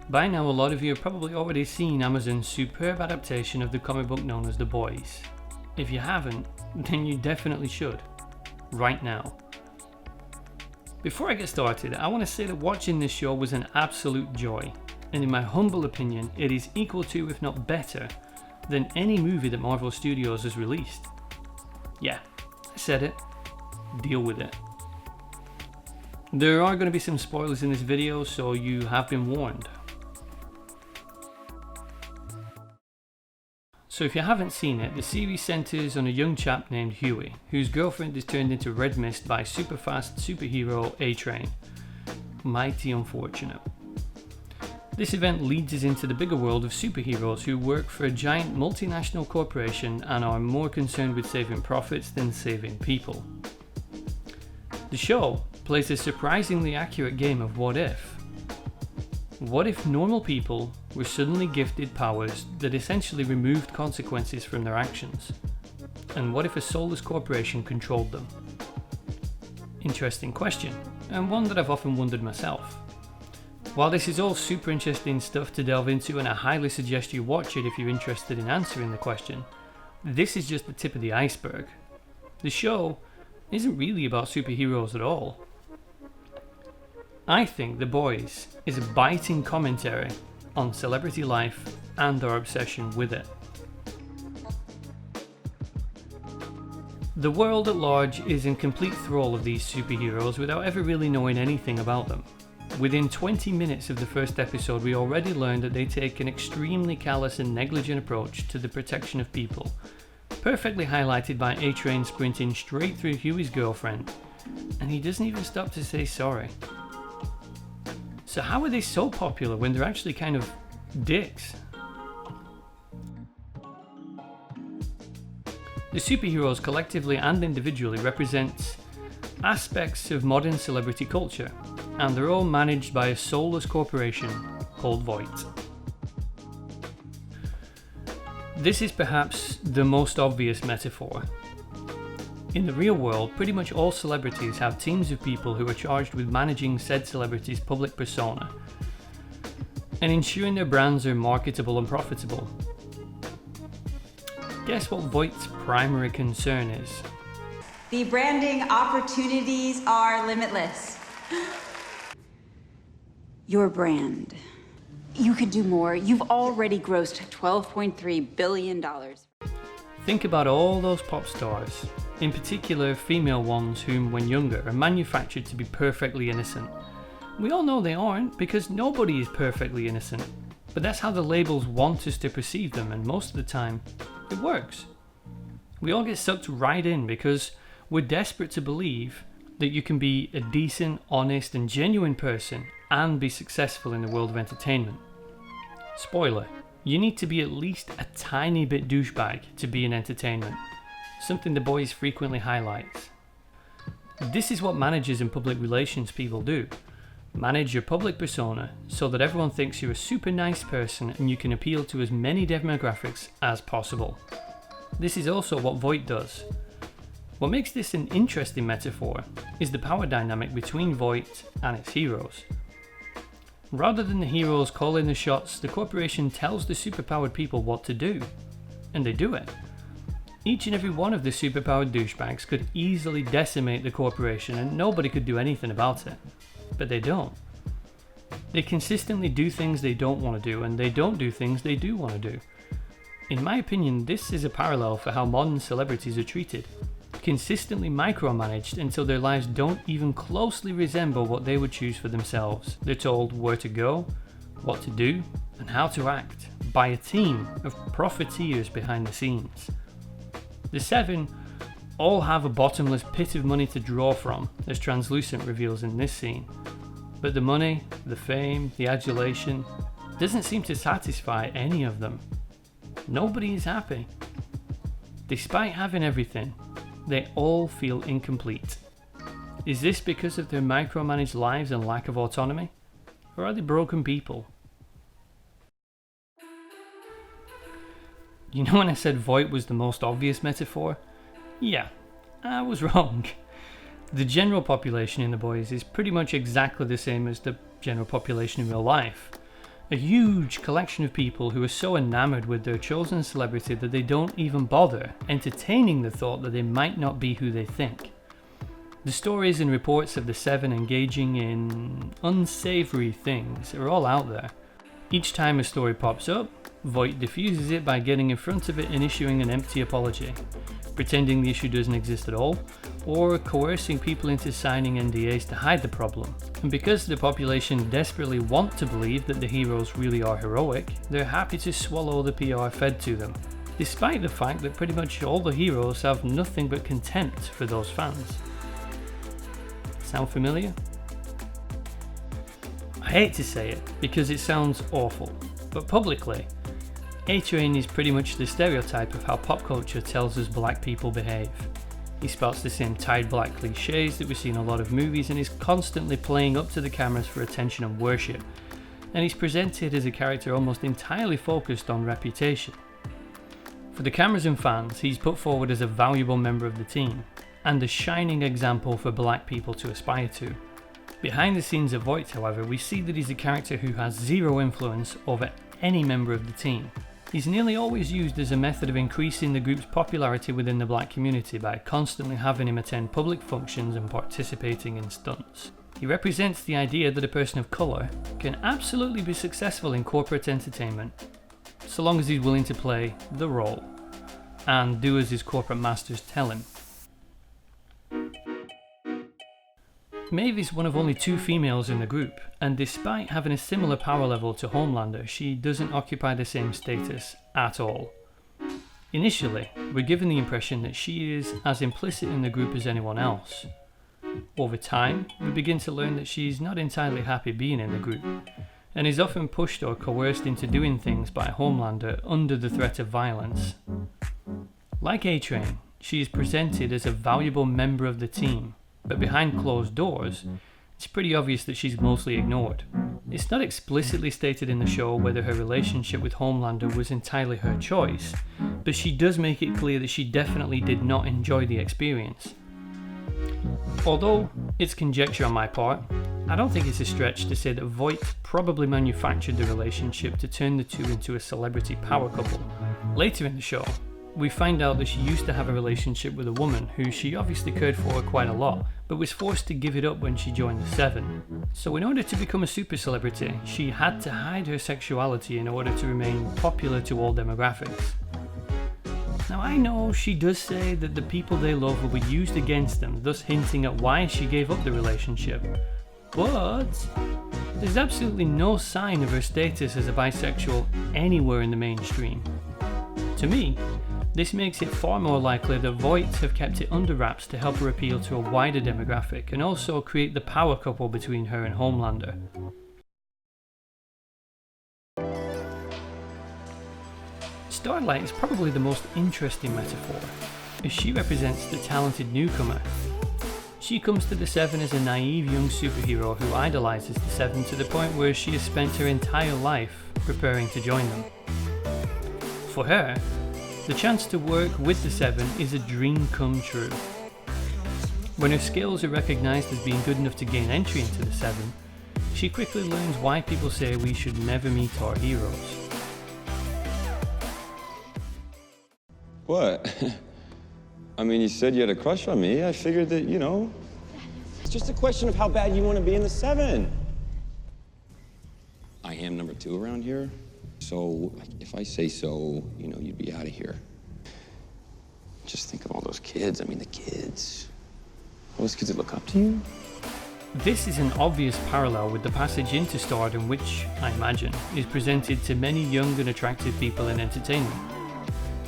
By now, a lot of you have probably already seen Amazon's superb adaptation of the comic book known as The Boys. If you haven't, then you definitely should. Right now. Before I get started, I want to say that watching this show was an absolute joy, and in my humble opinion, it is equal to, if not better, than any movie that Marvel Studios has released. Yeah, I said it. Deal with it. There are going to be some spoilers in this video, so you have been warned. So if you haven't seen it, the series centres on a young chap named Huey, whose girlfriend is turned into red mist by super fast superhero A-Train. Mighty unfortunate. This event leads us into the bigger world of superheroes who work for a giant multinational corporation and are more concerned with saving profits than saving people. The show plays a surprisingly accurate game of what if. What if normal people were suddenly gifted powers that essentially removed consequences from their actions? And what if a soulless corporation controlled them? Interesting question, and one that I've often wondered myself. While this is all super interesting stuff to delve into, and I highly suggest you watch it if you're interested in answering the question, this is just the tip of the iceberg. The show isn't really about superheroes at all. I think The Boys is a biting commentary on celebrity life and our obsession with it. The world at large is in complete thrall of these superheroes without ever really knowing anything about them. Within 20 minutes of the first episode, we already learned that they take an extremely callous and negligent approach to the protection of people, perfectly highlighted by A-Train sprinting straight through Huey's girlfriend, and he doesn't even stop to say sorry. So how are they so popular when they're actually kind of dicks? The superheroes collectively and individually represent aspects of modern celebrity culture, and they're all managed by a soulless corporation called Voight. This is perhaps the most obvious metaphor. In the real world, pretty much all celebrities have teams of people who are charged with managing said celebrity's public persona and ensuring their brands are marketable and profitable. Guess what Voight's primary concern is? The branding opportunities are limitless. Your brand. You could do more. You've already grossed $12.3 billion. Think about all those pop stars, in particular female ones whom when younger are manufactured to be perfectly innocent. We all know they aren't, because nobody is perfectly innocent, but that's how the labels want us to perceive them, and most of the time it works. We all get sucked right in because we're desperate to believe that you can be a decent, honest and genuine person and be successful in the world of entertainment. Spoiler, you need to be at least a tiny bit douchebag to be in entertainment, something The Boys frequently highlights. This is what managers and public relations people do. Manage your public persona so that everyone thinks you're a super nice person and you can appeal to as many demographics as possible. This is also what Voight does. What makes this an interesting metaphor is the power dynamic between Voight and its heroes. Rather than the heroes calling the shots, the corporation tells the superpowered people what to do, and they do it. Each and every one of the superpowered douchebags could easily decimate the corporation and nobody could do anything about it, but they don't. They consistently do things they don't want to do, and they don't do things they do want to do. In my opinion, this is a parallel for how modern celebrities are treated. Consistently micromanaged until their lives don't even closely resemble what they would choose for themselves. They're told where to go, what to do, and how to act by a team of profiteers behind the scenes. The seven all have a bottomless pit of money to draw from, as Translucent reveals in this scene. But the money, the fame, the adulation doesn't seem to satisfy any of them. Nobody is happy. Despite having everything, they all feel incomplete. Is this because of their micromanaged lives and lack of autonomy? Or are they broken people? You know when I said Voight was the most obvious metaphor? Yeah, I was wrong. The general population in The Boys is pretty much exactly the same as the general population in real life. A huge collection of people who are so enamored with their chosen celebrity that they don't even bother entertaining the thought that they might not be who they think. The stories and reports of the Seven engaging in unsavory things are all out there. Each time a story pops up, Voight diffuses it by getting in front of it and issuing an empty apology, pretending the issue doesn't exist at all, or coercing people into signing NDAs to hide the problem. And because the population desperately want to believe that the heroes really are heroic, they're happy to swallow the PR fed to them, despite the fact that pretty much all the heroes have nothing but contempt for those fans. Sound familiar? I hate to say it because it sounds awful, but publicly, A-Train is pretty much the stereotype of how pop culture tells us black people behave. He spouts the same tied black cliches that we see in a lot of movies and is constantly playing up to the cameras for attention and worship, and he's presented as a character almost entirely focused on reputation. For the cameras and fans, he's put forward as a valuable member of the team, and a shining example for black people to aspire to. Behind the scenes of Voight, however, we see that he's a character who has zero influence over any member of the team. He's nearly always used as a method of increasing the group's popularity within the black community by constantly having him attend public functions and participating in stunts. He represents the idea that a person of colour can absolutely be successful in corporate entertainment, so long as he's willing to play the role and do as his corporate masters tell him. Maeve is one of only 2 females in the group, and despite having a similar power level to Homelander, she doesn't occupy the same status at all. Initially, we're given the impression that she is as implicit in the group as anyone else. Over time, we begin to learn that she's not entirely happy being in the group, and is often pushed or coerced into doing things by Homelander under the threat of violence. Like A-Train, she is presented as a valuable member of the team, but behind closed doors, it's pretty obvious that she's mostly ignored. It's not explicitly stated in the show whether her relationship with Homelander was entirely her choice, but she does make it clear that she definitely did not enjoy the experience. Although it's conjecture on my part, I don't think it's a stretch to say that Voight probably manufactured the relationship to turn the two into a celebrity power couple. Later in the show, we find out that she used to have a relationship with a woman who she obviously cared for quite a lot, but was forced to give it up when she joined the Seven. So in order to become a super celebrity, she had to hide her sexuality in order to remain popular to all demographics. Now I know she does say that the people they love will be used against them, thus hinting at why she gave up the relationship. But there's absolutely no sign of her status as a bisexual anywhere in the mainstream. To me, this makes it far more likely that Voight have kept it under wraps to help her appeal to a wider demographic and also create the power couple between her and Homelander. Starlight is probably the most interesting metaphor, as she represents the talented newcomer. She comes to the Seven as a naive young superhero who idolizes the Seven to the point where she has spent her entire life preparing to join them. For her, the chance to work with the Seven is a dream come true. When her skills are recognized as being good enough to gain entry into the Seven, she quickly learns why people say we should never meet our heroes. What? I mean, you said you had a crush on me. I figured that, it's just a question of how bad you want to be in the Seven. I am number 2 around here. So, if I say so, you'd be out of here. Just think of all those kids. I mean, the kids. All those kids that look up to you. This is an obvious parallel with the passage into stardom which, I imagine, is presented to many young and attractive people in entertainment.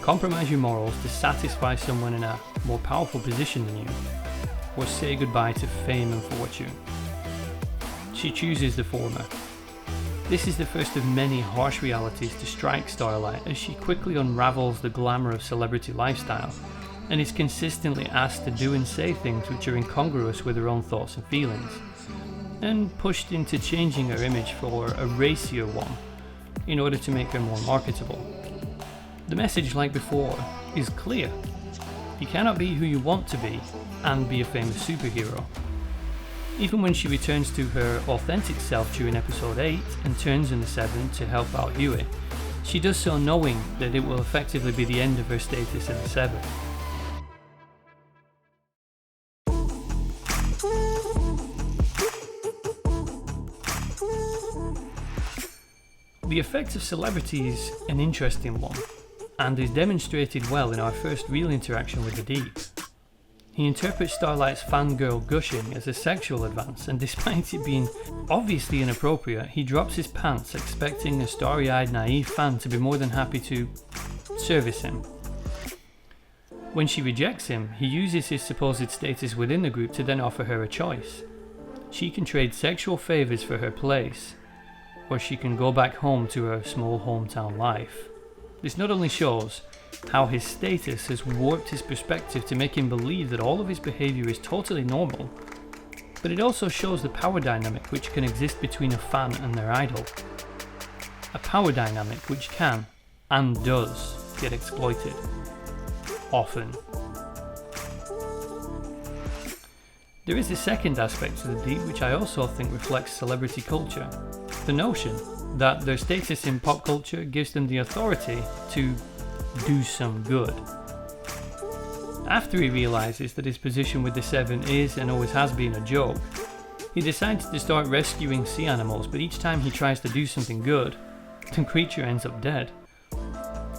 Compromise your morals to satisfy someone in a more powerful position than you, or say goodbye to fame and fortune. She chooses the former. This is the first of many harsh realities to strike Starlight as she quickly unravels the glamour of celebrity lifestyle and is consistently asked to do and say things which are incongruous with her own thoughts and feelings, and pushed into changing her image for a racier one in order to make her more marketable. The message, like before, is clear. You cannot be who you want to be and be a famous superhero. Even when she returns to her authentic self during episode 8 and turns in the 7 to help out Huey, she does so knowing that it will effectively be the end of her status in the 7. The effect of celebrity is an interesting one, and is demonstrated well in our first real interaction with the Deep. He interprets Starlight's fangirl gushing as a sexual advance, and despite it being obviously inappropriate, he drops his pants expecting a starry-eyed naive fan to be more than happy to service him. When she rejects him, he uses his supposed status within the group to then offer her a choice. She can trade sexual favours for her place, or she can go back home to her small hometown life. This not only shows how his status has warped his perspective to make him believe that all of his behaviour is totally normal, but it also shows the power dynamic which can exist between a fan and their idol. A power dynamic which can, and does, get exploited. Often. There is a second aspect to the Deep which I also think reflects celebrity culture. The notion that their status in pop culture gives them the authority to do some good. After he realises that his position with the 7 is and always has been a joke, he decides to start rescuing sea animals, but each time he tries to do something good, the creature ends up dead.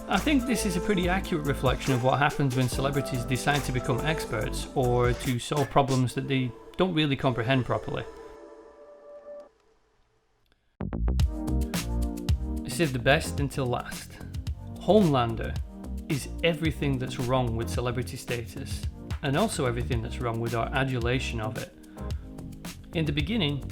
I think this is a pretty accurate reflection of what happens when celebrities decide to become experts or to solve problems that they don't really comprehend properly. I saved the best until last. Homelander is everything that's wrong with celebrity status, and also everything that's wrong with our adulation of it. In the beginning,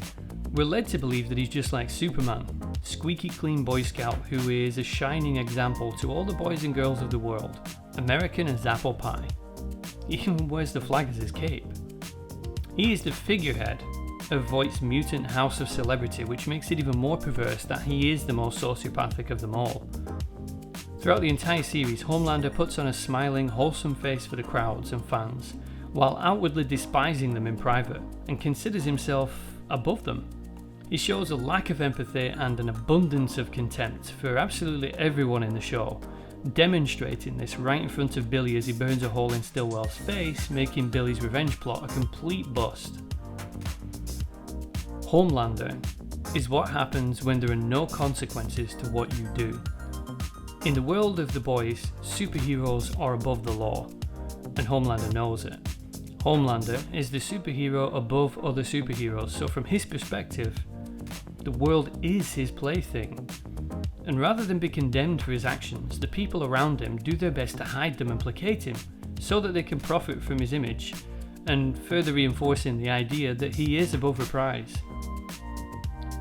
we're led to believe that he's just like Superman, squeaky clean Boy Scout who is a shining example to all the boys and girls of the world, American as apple pie. He even wears the flag as his cape. He is the figurehead of Voight's mutant house of celebrity, which makes it even more perverse that he is the most sociopathic of them all. Throughout the entire series, Homelander puts on a smiling, wholesome face for the crowds and fans, while outwardly despising them in private, and considers himself above them. He shows a lack of empathy and an abundance of contempt for absolutely everyone in the show, demonstrating this right in front of Billy as he burns a hole in Stillwell's face, making Billy's revenge plot a complete bust. Homelander is what happens when there are no consequences to what you do. In the world of the boys, superheroes are above the law, and Homelander knows it. Homelander is the superhero above other superheroes, so from his perspective, the world is his plaything. And rather than be condemned for his actions, the people around him do their best to hide them and placate him, so that they can profit from his image, and further reinforcing the idea that he is above reprise.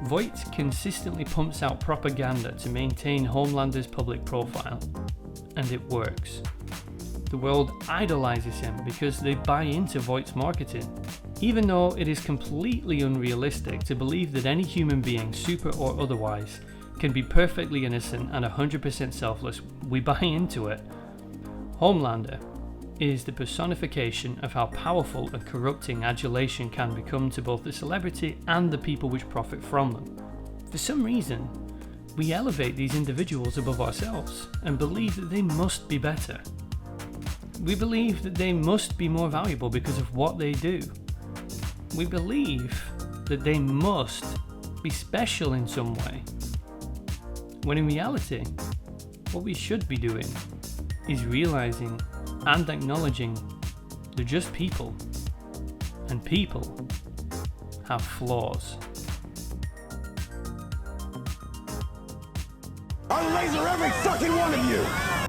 Voight consistently pumps out propaganda to maintain Homelander's public profile, and it works. The world idolizes him because they buy into Voight's marketing. Even though it is completely unrealistic to believe that any human being, super or otherwise, can be perfectly innocent and 100% selfless, we buy into it. Homelander is the personification of how powerful and corrupting adulation can become to both the celebrity and the people which profit from them. For some reason, we elevate these individuals above ourselves and believe that they must be better. We believe that they must be more valuable because of what they do. We believe that they must be special in some way, when in reality, what we should be doing is realizing and acknowledging they're just people, and people have flaws. I'll laser every fucking one of you!